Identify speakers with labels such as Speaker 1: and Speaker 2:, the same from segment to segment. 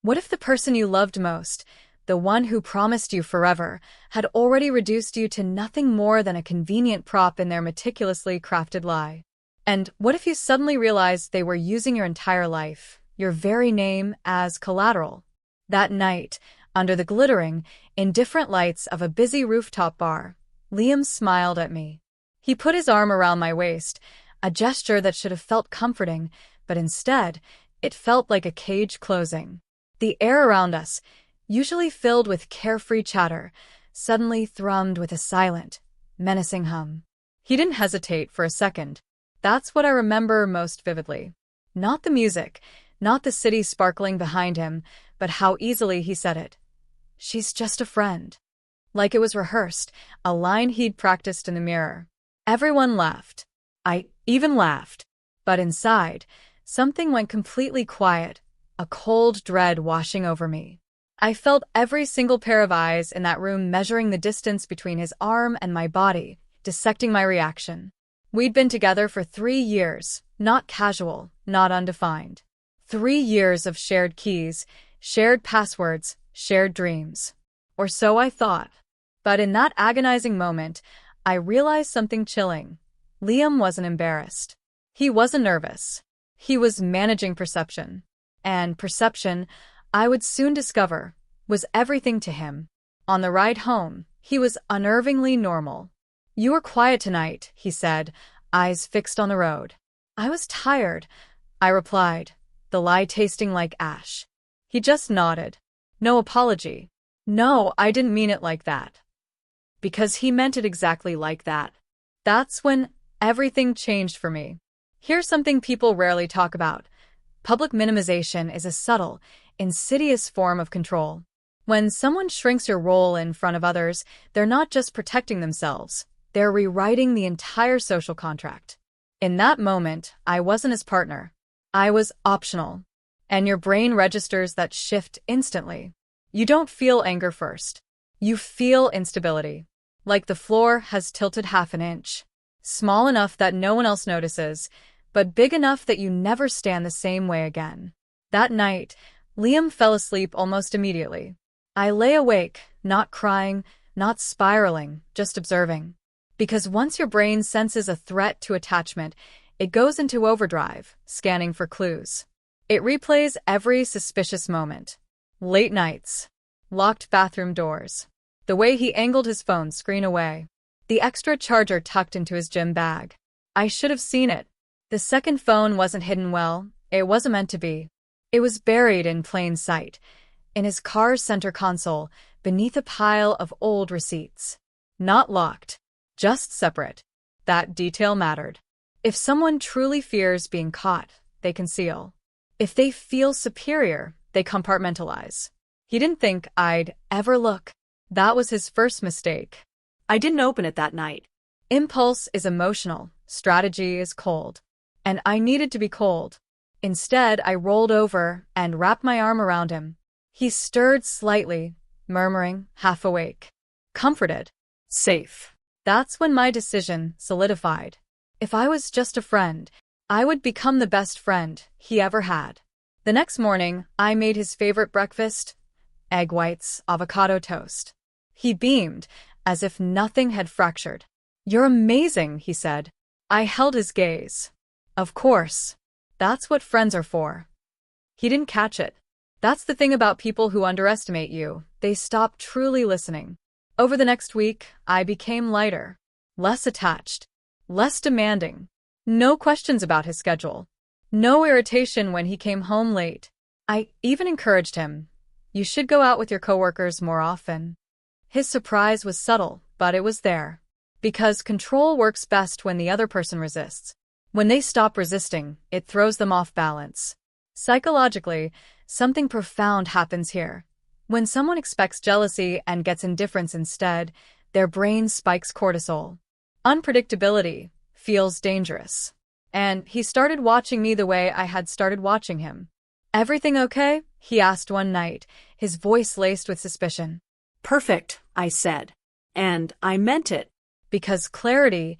Speaker 1: What if the person you loved most, the one who promised you forever, had already reduced you to nothing more than a convenient prop in their meticulously crafted lie? And what if you suddenly realized they were using your entire life, your very name, as collateral? That night, under the glittering, indifferent lights of a busy rooftop bar, Liam smiled at me. He put his arm around my waist, a gesture that should have felt comforting, but instead, it felt like a cage closing. The air around us, usually filled with carefree chatter, suddenly thrummed with a silent, menacing hum. He didn't hesitate for a second. That's what I remember most vividly. Not the music, not the city sparkling behind him, but how easily he said it. "She's just a friend." Like it was rehearsed, a line he'd practiced in the mirror. Everyone laughed. I even laughed. But inside, something went completely quiet, a cold dread washing over me. I felt every single pair of eyes in that room measuring the distance between his arm and my body, dissecting my reaction. We'd been together for 3 years, not casual, not undefined. 3 years of shared keys, shared passwords, shared dreams. Or so I thought. But in that agonizing moment, I realized something chilling. Liam wasn't embarrassed. He wasn't nervous. He was managing perception. And perception, I would soon discover, was everything to him. On the ride home, he was unnervingly normal. "You were quiet tonight," he said, eyes fixed on the road. "I was tired," I replied, the lie tasting like ash. He just nodded. No apology. No, I didn't mean it like that. Because he meant it exactly like that. That's when everything changed for me. Here's something people rarely talk about. Public minimization is a subtle, insidious form of control. When someone shrinks your role in front of others, they're not just protecting themselves, they're rewriting the entire social contract. In that moment, I wasn't his partner. I was optional. And your brain registers that shift instantly. You don't feel anger first. You feel instability. Like the floor has tilted half an inch. Small enough that no one else notices, but big enough that you never stand the same way again. That night, Liam fell asleep almost immediately. I lay awake, not crying, not spiraling, just observing. Because once your brain senses a threat to attachment, it goes into overdrive, scanning for clues. It replays every suspicious moment. Late nights. Locked bathroom doors. The way he angled his phone screen away. The extra charger tucked into his gym bag. I should have seen it. The second phone wasn't hidden well. It wasn't meant to be. It was buried in plain sight, in his car's center console, beneath a pile of old receipts. Not locked, just separate. That detail mattered. If someone truly fears being caught, they conceal. If they feel superior, they compartmentalize. He didn't think I'd ever look. That was his first mistake. I didn't open it that night. Impulse is emotional, strategy is cold. And I needed to be cold. Instead, I rolled over and wrapped my arm around him. He stirred slightly, murmuring, half awake. Comforted. Safe. That's when my decision solidified. If I was just a friend, I would become the best friend he ever had. The next morning, I made his favorite breakfast, egg whites, avocado toast. He beamed, as if nothing had fractured. "You're amazing," he said. I held his gaze. Of course. That's what friends are for. He didn't catch it. That's the thing about people who underestimate you. They stop truly listening. Over the next week, I became lighter, less attached, less demanding. No questions about his schedule. No irritation when he came home late. I even encouraged him. "You should go out with your coworkers more often." His surprise was subtle, but it was there. Because control works best when the other person resists. When they stop resisting, it throws them off balance. Psychologically, something profound happens here. When someone expects jealousy and gets indifference instead, their brain spikes cortisol. Unpredictability feels dangerous. And he started watching me the way I had started watching him. "Everything okay?" he asked one night, his voice laced with suspicion.
Speaker 2: "Perfect," I said. And I meant it.
Speaker 1: Because clarity,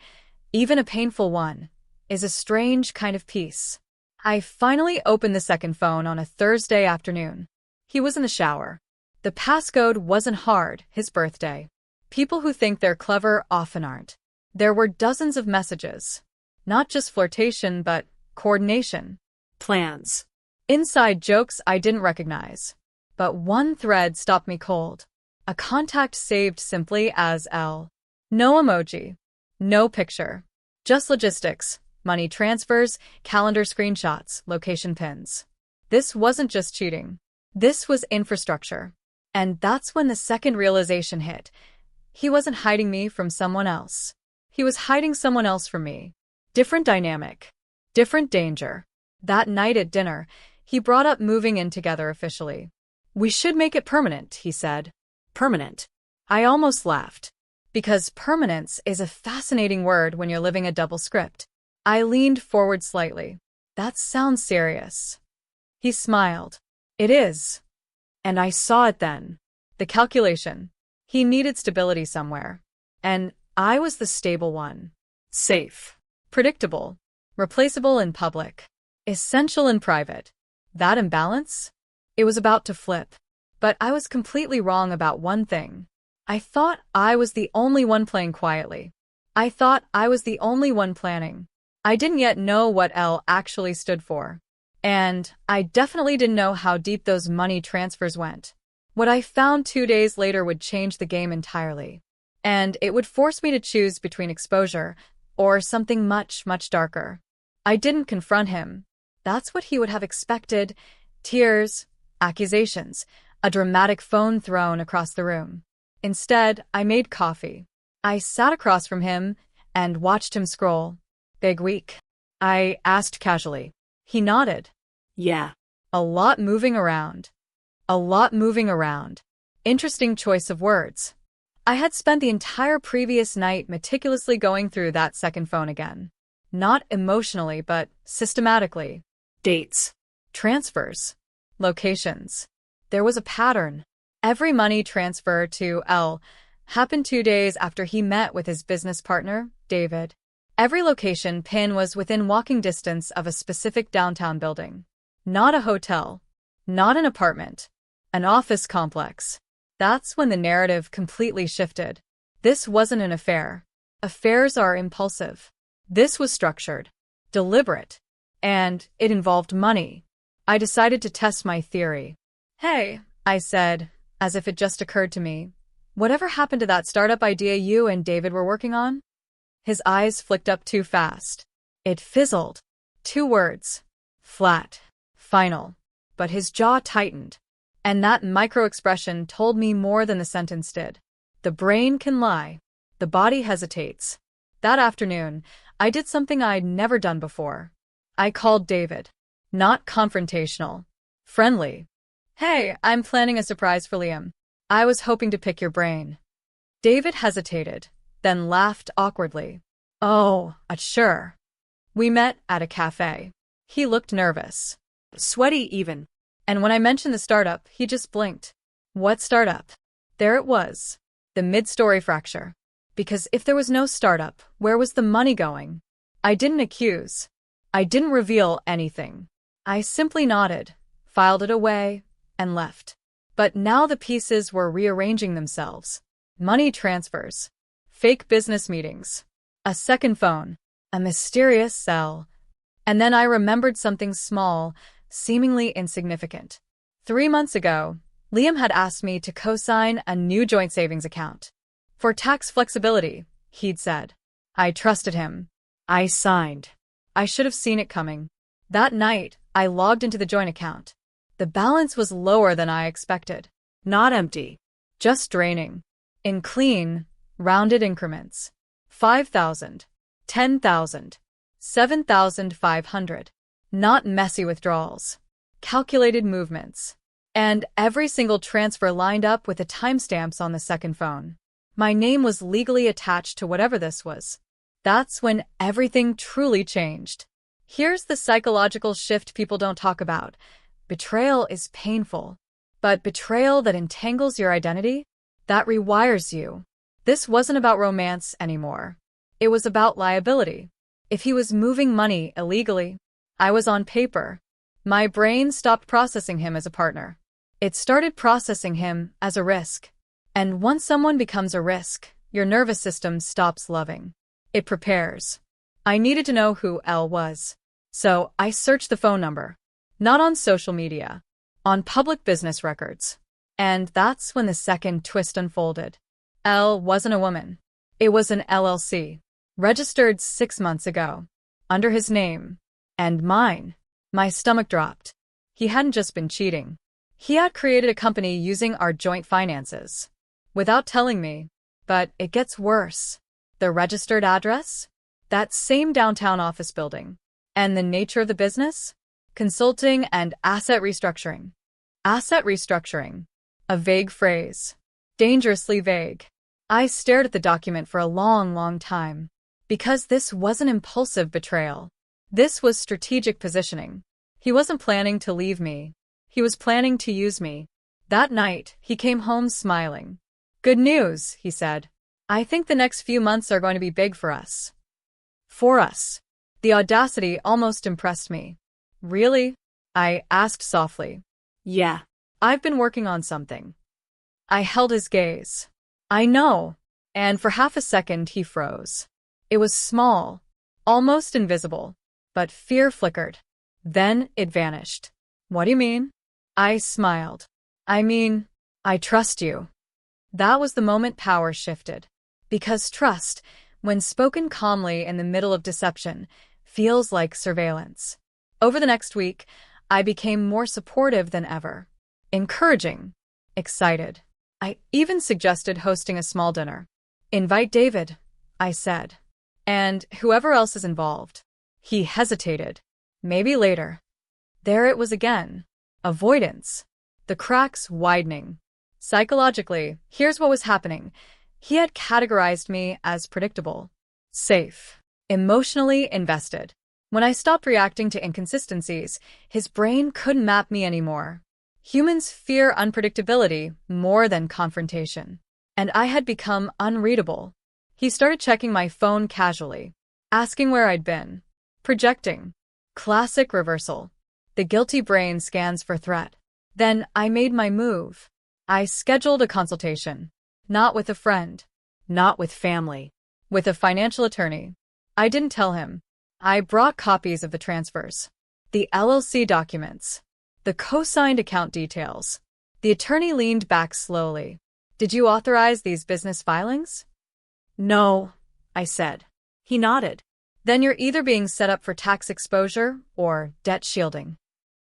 Speaker 1: even a painful one, is a strange kind of peace. I finally opened the second phone on a Thursday afternoon. He was in the shower. The passcode wasn't hard, his birthday. People who think they're clever often aren't. There were dozens of messages. Not just flirtation, but coordination.
Speaker 2: Plans.
Speaker 1: Inside jokes I didn't recognize. But one thread stopped me cold. A contact saved simply as L. No emoji. No picture. Just logistics. Money transfers, calendar screenshots, location pins. This wasn't just cheating. This was infrastructure. And that's when the second realization hit. He wasn't hiding me from someone else. He was hiding someone else from me. Different dynamic. Different danger. That night at dinner, he brought up moving in together officially. We should make it permanent, he said.
Speaker 2: Permanent.
Speaker 1: I almost laughed. Because permanence is a fascinating word when you're living a double script. I leaned forward slightly. That sounds serious. He smiled. It is. And I saw it then. The calculation. He needed stability somewhere. And I was the stable one. Safe. Predictable. Replaceable in public. Essential in private. That imbalance? It was about to flip. But I was completely wrong about one thing. I thought I was the only one playing quietly. I thought I was the only one planning. I didn't yet know what L actually stood for. And I definitely didn't know how deep those money transfers went. What I found 2 days later would change the game entirely. And it would force me to choose between exposure or something much, much darker. I didn't confront him. That's what he would have expected. Tears, accusations, a dramatic phone thrown across the room. Instead, I made coffee. I sat across from him and watched him scroll. Big week. I asked casually. He nodded.
Speaker 2: Yeah.
Speaker 1: A lot moving around. A lot moving around. Interesting choice of words. I had spent the entire previous night meticulously going through that second phone again. Not emotionally, but systematically.
Speaker 2: Dates.
Speaker 1: Transfers. Locations. There was a pattern. Every money transfer to L happened 2 days after he met with his business partner, David. Every location pin was within walking distance of a specific downtown building. Not a hotel. Not an apartment. An office complex. That's when the narrative completely shifted. This wasn't an affair. Affairs are impulsive. This was structured. Deliberate. And it involved money. I decided to test my theory. Hey, I said, as if it just occurred to me. Whatever happened to that startup idea you and David were working on? His eyes flicked up too fast. It fizzled. 2 words. Flat. Final. But his jaw tightened. And that micro-expression told me more than the sentence did. The brain can lie. The body hesitates. That afternoon, I did something I'd never done before. I called David. Not confrontational. Friendly. Hey, I'm planning a surprise for Liam. I was hoping to pick your brain. David hesitated, then laughed awkwardly. Oh, sure. We met at a cafe. He looked nervous.
Speaker 2: Sweaty even.
Speaker 1: And when I mentioned the startup, he just blinked. What startup? There it was. The mid-story fracture. Because if there was no startup, where was the money going? I didn't accuse. I didn't reveal anything. I simply nodded, filed it away, and left. But now the pieces were rearranging themselves. Money transfers. Fake business meetings. A second phone. A mysterious cell. And then I remembered something small, seemingly insignificant. 3 months ago, Liam had asked me to co-sign a new joint savings account. For tax flexibility, he'd said. I trusted him. I signed. I should have seen it coming. That night, I logged into the joint account. The balance was lower than I expected. Not empty. Just draining. In clean, rounded increments. 5,000. 10,000. 7,500. Not messy withdrawals. Calculated movements. And every single transfer lined up with the timestamps on the second phone. My name was legally attached to whatever this was. That's when everything truly changed. Here's the psychological shift people don't talk about. Betrayal is painful. But betrayal that entangles your identity? That rewires you. This wasn't about romance anymore. It was about liability. If he was moving money illegally, I was on paper. My brain stopped processing him as a partner. It started processing him as a risk. And once someone becomes a risk, your nervous system stops loving. It prepares. I needed to know who L was. So I searched the phone number. Not on social media. On public business records. And that's when the second twist unfolded. L wasn't a woman. It was an LLC. Registered 6 months ago. Under his name. And mine. My stomach dropped. He hadn't just been cheating. He had created a company using our joint finances. Without telling me. But it gets worse. The registered address? That same downtown office building. And the nature of the business? Consulting and asset restructuring. Asset restructuring. A vague phrase. Dangerously vague. I stared at the document for a long time. Because this wasn't impulsive betrayal. This was strategic positioning. He wasn't planning to leave me. He was planning to use me. That night, he came home smiling. Good news, he said. I think the next few months are going to be big for us. For us. The audacity almost impressed me. Really? I asked softly.
Speaker 2: Yeah.
Speaker 1: I've been working on something. I held his gaze. I know. And for half a second he froze. It was small, almost invisible, but fear flickered. Then it vanished. What do you mean? I smiled. I mean, I trust you. That was the moment power shifted. Because trust, when spoken calmly in the middle of deception, feels like surveillance. Over the next week, I became more supportive than ever. Encouraging. Excited. I even suggested hosting a small dinner. Invite David, I said. And whoever else is involved. He hesitated. Maybe later. There it was again. Avoidance. The cracks widening. Psychologically, here's what was happening. He had categorized me as predictable. Safe. Emotionally invested. When I stopped reacting to inconsistencies, his brain couldn't map me anymore. Humans fear unpredictability more than confrontation. And I had become unreadable. He started checking my phone casually, asking where I'd been. Projecting. Classic reversal. The guilty brain scans for threat. Then I made my move. I scheduled a consultation. Not with a friend. Not with family. With a financial attorney. I didn't tell him. I brought copies of the transfers. The LLC documents. The co-signed account details. The attorney leaned back slowly. Did you authorize these business filings? No, I said. He nodded. Then you're either being set up for tax exposure or debt shielding.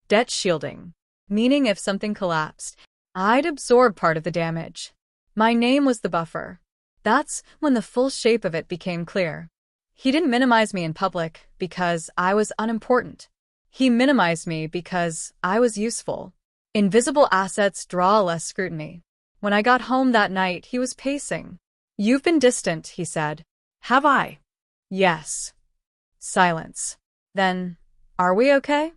Speaker 1: Debt shielding. Meaning if something collapsed, I'd absorb part of the damage. My name was the buffer. That's when the full shape of it became clear. He didn't minimize me in public because I was unimportant. He minimized me because I was useful. Invisible assets draw less scrutiny. When I got home that night, he was pacing. You've been distant, he said. Have I? Yes. Silence. Then, are we okay?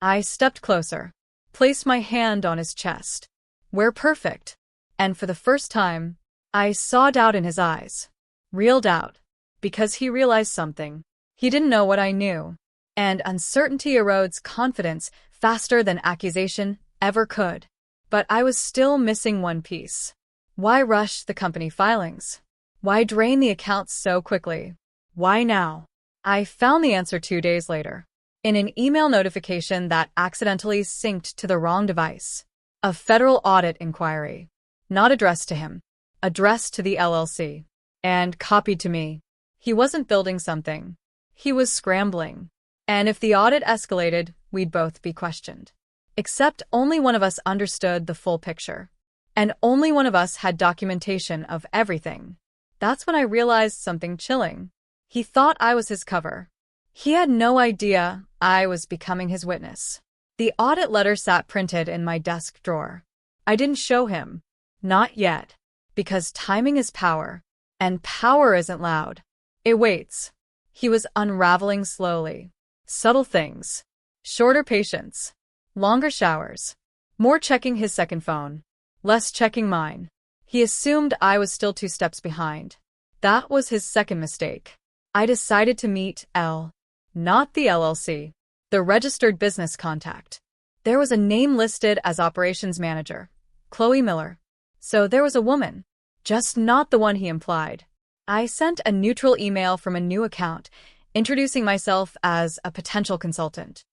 Speaker 1: I stepped closer, placed my hand on his chest. We're perfect. And for the first time, I saw doubt in his eyes. Real doubt. Because he realized something. He didn't know what I knew. And uncertainty erodes confidence faster than accusation ever could. But I was still missing one piece. Why rush the company filings? Why drain the accounts so quickly? Why now? I found the answer 2 days later. In an email notification that accidentally synced to the wrong device. A federal audit inquiry. Not addressed to him. Addressed to the LLC. And copied to me. He wasn't building something. He was scrambling. And if the audit escalated, we'd both be questioned. Except only one of us understood the full picture. And only one of us had documentation of everything. That's when I realized something chilling. He thought I was his cover. He had no idea I was becoming his witness. The audit letter sat printed in my desk drawer. I didn't show him. Not yet. Because timing is power. And power isn't loud. It waits. He was unraveling slowly. Subtle things. Shorter patience. Longer showers. More checking his second phone. Less checking mine. He assumed I was still 2 steps behind. That was his second mistake. I decided to meet L. Not the LLC. The registered business contact. There was a name listed as operations manager, Chloe Miller. So there was a woman, just not the one he implied. I sent a neutral email from a new account, introducing myself as a potential consultant.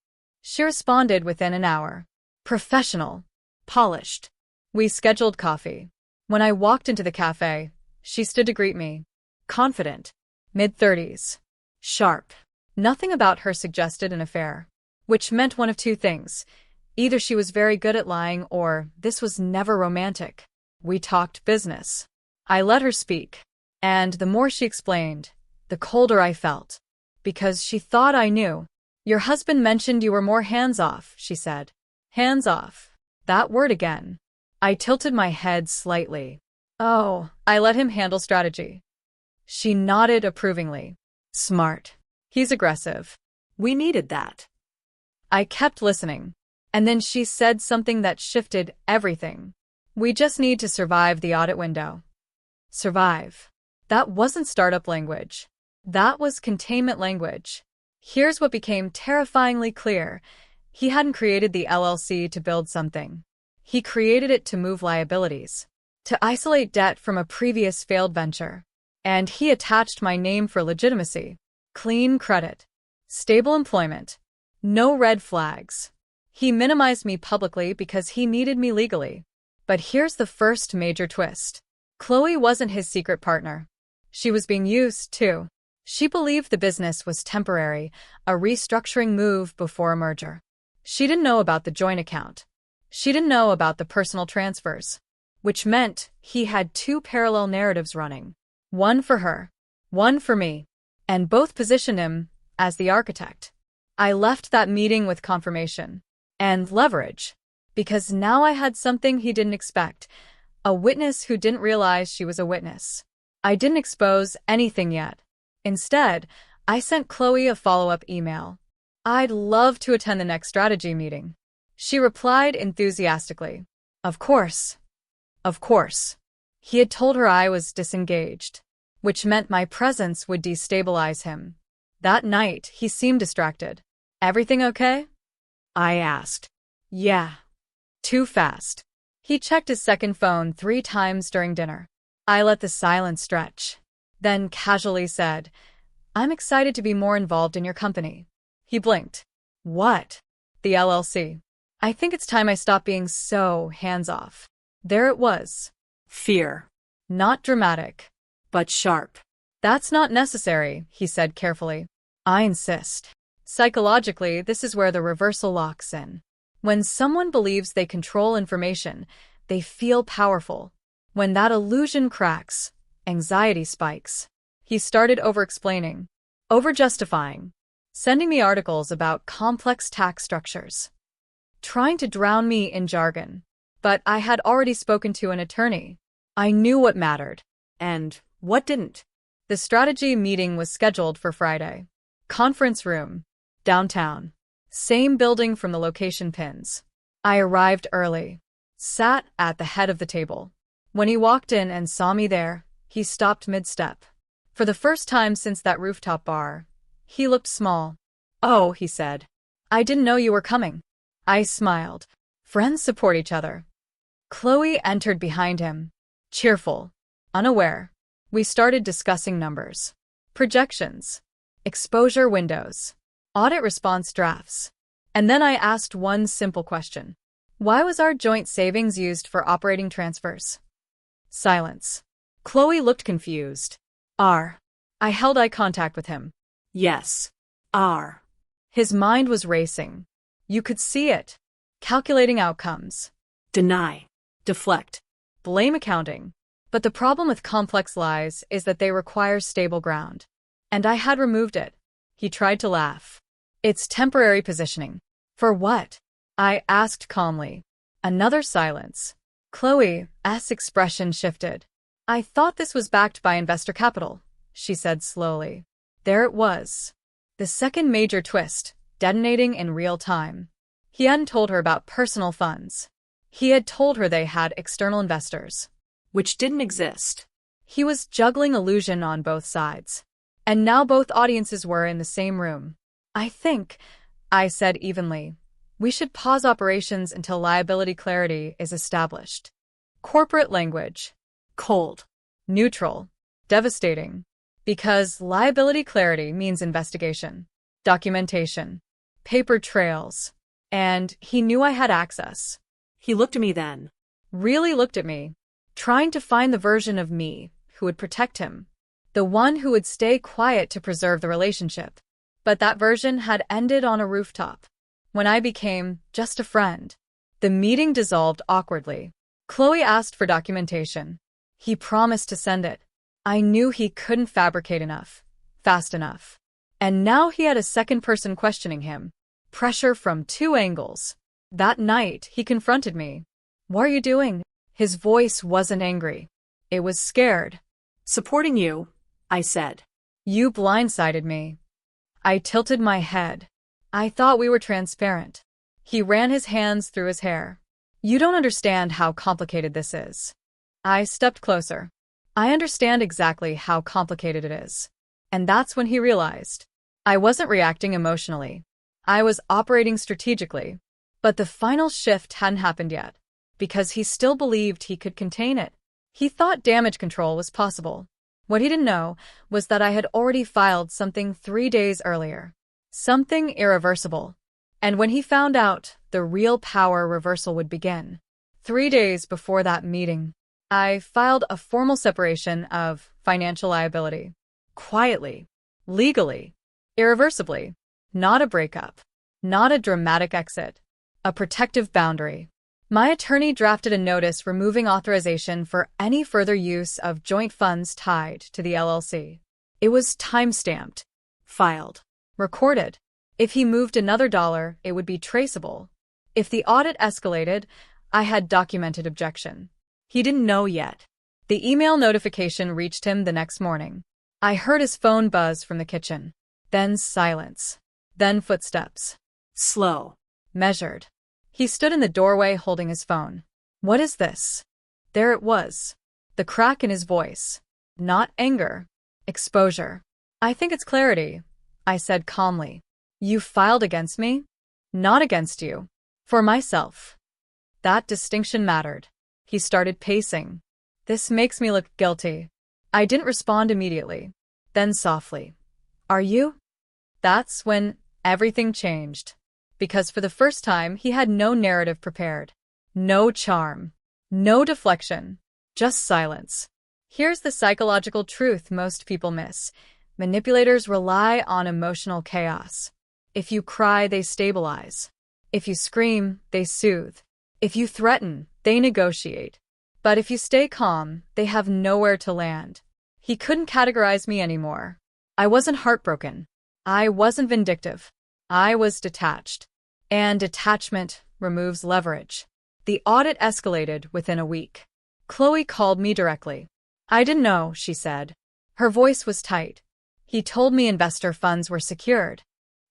Speaker 1: She responded within an hour. Professional. Polished. We scheduled coffee. When I walked into the cafe, she stood to greet me. Confident. Mid-30s. Sharp. Nothing about her suggested an affair. Which meant one of two things. Either she was very good at lying or this was never romantic. We talked business. I let her speak. And the more she explained, the colder I felt. Because she thought I knew. Your husband mentioned you were more hands-off, she said. Hands-off. That word again. I tilted my head slightly. Oh, I let him handle strategy. She nodded approvingly. Smart. He's aggressive.
Speaker 2: We needed that.
Speaker 1: I kept listening. And then she said something that shifted everything. We just need to survive the audit window. Survive. That wasn't startup language. That was containment language. Here's what became terrifyingly clear. He hadn't created the LLC to build something. He created it to move liabilities, to isolate debt from a previous failed venture. And he attached my name for legitimacy. Clean credit. Stable employment. No red flags. He minimized me publicly because he needed me legally. But here's the first major twist. Chloe wasn't his secret partner. She was being used, too. She believed the business was temporary, a restructuring move before a merger. She didn't know about the joint account. She didn't know about the personal transfers. Which meant he had two parallel narratives running. One for her, one for me. And both positioned him as the architect. I left that meeting with confirmation. And leverage. Because now I had something he didn't expect. A witness who didn't realize she was a witness. I didn't expose anything yet. Instead, I sent Chloe a follow-up email. I'd love to attend the next strategy meeting. She replied enthusiastically. Of course. Of course. He had told her I was disengaged, which meant my presence would destabilize him. That night, he seemed distracted. Everything okay? I asked. Yeah. Too fast. He checked his second phone 3 times during dinner. I let the silence stretch. Then casually said, I'm excited to be more involved in your company. He blinked. What? The LLC. I think it's time I stop being so hands-off. There it was.
Speaker 2: Fear.
Speaker 1: Not dramatic.
Speaker 2: But sharp.
Speaker 1: That's not necessary, he said carefully. I insist. Psychologically, this is where the reversal locks in. When someone believes they control information, they feel powerful. When that illusion cracks, anxiety spikes. He started over-explaining, over-justifying, sending me articles about complex tax structures, trying to drown me in jargon. But I had already spoken to an attorney. I knew what mattered.
Speaker 2: And what didn't?
Speaker 1: The strategy meeting was scheduled for Friday. Conference room. Downtown. Same building from the location pins. I arrived early. Sat at the head of the table. When he walked in and saw me there, he stopped mid-step. For the first time since that rooftop bar, he looked small. Oh, he said. I didn't know you were coming. I smiled. Friends support each other. Chloe entered behind him. Cheerful. Unaware. We started discussing numbers. Projections. Exposure windows. Audit response drafts. And then I asked one simple question. Why was our joint savings used for operating transfers? Silence. Chloe looked confused. R. I held eye contact with him.
Speaker 2: Yes. R.
Speaker 1: His mind was racing. You could see it. Calculating outcomes.
Speaker 2: Deny. Deflect.
Speaker 1: Blame accounting. But the problem with complex lies is that they require stable ground. And I had removed it. He tried to laugh. It's temporary positioning. For what? I asked calmly. Another silence. Chloe's expression shifted. I thought this was backed by investor capital, she said slowly. There it was. The second major twist, detonating in real time. He hadn't told her about personal funds. He had told her they had external investors.
Speaker 2: Which didn't exist.
Speaker 1: He was juggling illusion on both sides. And now both audiences were in the same room. I think, I said evenly, We should pause operations until liability clarity is established. Corporate language.
Speaker 2: Cold.
Speaker 1: Neutral. Devastating. Because liability clarity means investigation, documentation, paper trails. And he knew I had access.
Speaker 2: He looked at me then.
Speaker 1: Really looked at me, trying to find the version of me who would protect him, the one who would stay quiet to preserve the relationship. But that version had ended on a rooftop. When I became just a friend, the meeting dissolved awkwardly. Chloe asked for documentation. He promised to send it. I knew he couldn't fabricate enough, fast enough. And now he had a second person questioning him. Pressure from two angles. That night, he confronted me. "What are you doing?" His voice wasn't angry. It was scared.
Speaker 2: Supporting you, I said.
Speaker 1: You blindsided me. I tilted my head. I thought we were transparent. He ran his hands through his hair. You don't understand how complicated this is. I stepped closer. I understand exactly how complicated it is. And that's when he realized. I wasn't reacting emotionally. I was operating strategically. But the final shift hadn't happened yet, because he still believed he could contain it. He thought damage control was possible. What he didn't know was that I had already filed something 3 days earlier. Something irreversible. And when he found out, the real power reversal would begin. 3 days before that meeting, I filed a formal separation of financial liability. Quietly. Legally. Irreversibly. Not a breakup. Not a dramatic exit. A protective boundary. My attorney drafted a notice removing authorization for any further use of joint funds tied to the LLC. It was time-stamped. Filed. Recorded. If he moved another dollar, it would be traceable. If the audit escalated, I had documented objection. He didn't know yet. The email notification reached him the next morning. I heard his phone buzz from the kitchen. Then silence. Then footsteps.
Speaker 2: Slow.
Speaker 1: Measured. He stood in the doorway holding his phone. What is this? There it was. The crack in his voice. Not anger. Exposure. I think it's clarity, I said calmly. You filed against me? Not against you. For myself. That distinction mattered. He started pacing. This makes me look guilty. I didn't respond immediately. Then softly. Are you? That's when everything changed. Because for the first time, he had no narrative prepared. No charm. No deflection. Just silence. Here's the psychological truth most people miss. Manipulators rely on emotional chaos. If you cry, they stabilize. If you scream, they soothe. If you threaten, they negotiate. But if you stay calm, they have nowhere to land. He couldn't categorize me anymore. I wasn't heartbroken. I wasn't vindictive. I was detached. And detachment removes leverage. The audit escalated within a week. Chloe called me directly. I didn't know, she said. Her voice was tight. He told me investor funds were secured.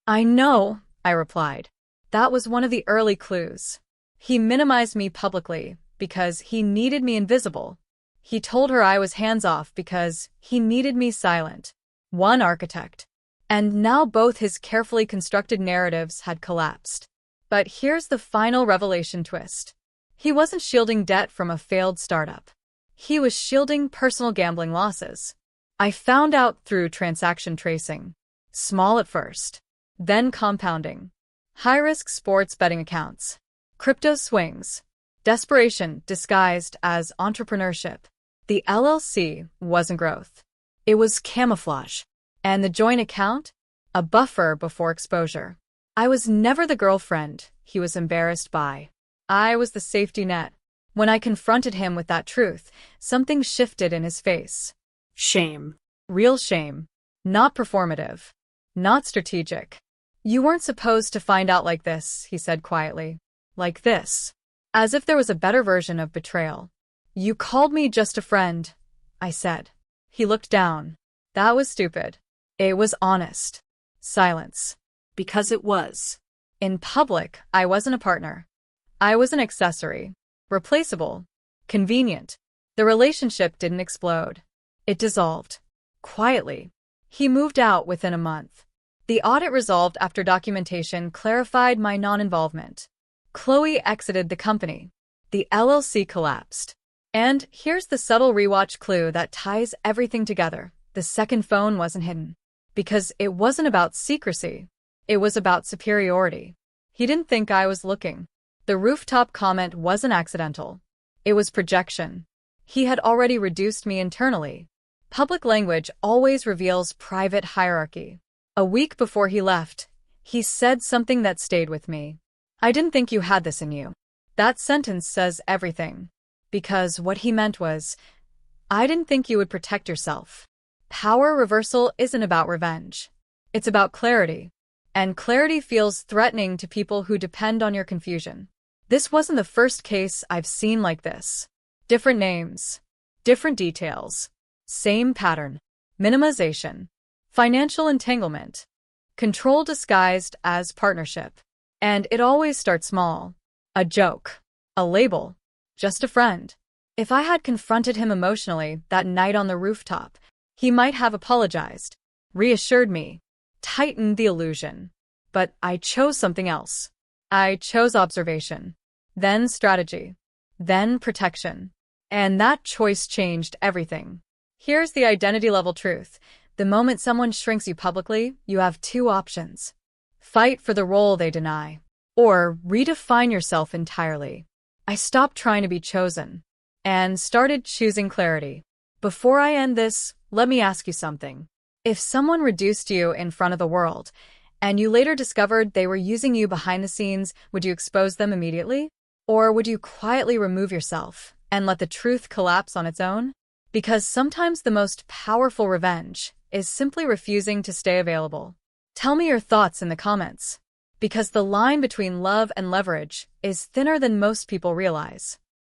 Speaker 1: I know, I replied. That was one of the early clues. He minimized me publicly because he needed me invisible. He told her I was hands-off because he needed me silent. One architect. And now both his carefully constructed narratives had collapsed. But here's the final revelation twist. He wasn't shielding debt from a failed startup. He was shielding personal gambling losses. I found out through transaction tracing. Small at first. Then compounding. High-risk sports betting accounts. Crypto swings. Desperation disguised as entrepreneurship. The LLC wasn't growth. It was camouflage. And the joint account? A buffer before exposure. I was never the girlfriend he was embarrassed by. I was the safety net. When I confronted him with that truth, something shifted in his face.
Speaker 2: Shame.
Speaker 1: Real shame. Not performative. Not strategic. You weren't supposed to find out like this, he said quietly. Like this. As if there was a better version of betrayal. You called me just a friend, I said. He looked down. That was stupid. It was honest. Silence.
Speaker 2: Because it was.
Speaker 1: In public, I wasn't a partner. I was an accessory. Replaceable. Convenient. The relationship didn't explode. It dissolved. Quietly. He moved out within a month. The audit resolved after documentation clarified my non-involvement. Chloe exited the company. The LLC collapsed. And here's the subtle rewatch clue that ties everything together. The second phone wasn't hidden. Because it wasn't about secrecy. It was about superiority. He didn't think I was looking. The rooftop comment wasn't accidental. It was projection. He had already reduced me internally. Public language always reveals private hierarchy. A week before he left, he said something that stayed with me. I didn't think you had this in you. That sentence says everything. Because what he meant was, I didn't think you would protect yourself. Power reversal isn't about revenge. It's about clarity. And clarity feels threatening to people who depend on your confusion. This wasn't the first case I've seen like this. Different names. Different details. Same pattern. Minimization. Financial entanglement. Control disguised as partnership. And it always starts small. A joke. A label. Just a friend. If I had confronted him emotionally that night on the rooftop, he might have apologized, reassured me, tightened the illusion. But I chose something else. I chose observation, then strategy, then protection. And that choice changed everything. Here's the identity-level truth. The moment someone shrinks you publicly, you have two options. Fight for the role they deny, or redefine yourself entirely. I stopped trying to be chosen and started choosing clarity. Before I end this, let me ask you something. If someone reduced you in front of the world, and you later discovered they were using you behind the scenes, would you expose them immediately? Or would you quietly remove yourself and let the truth collapse on its own? Because sometimes the most powerful revenge is simply refusing to stay available. Tell me your thoughts in the comments. Because the line between love and leverage is thinner than most people realize.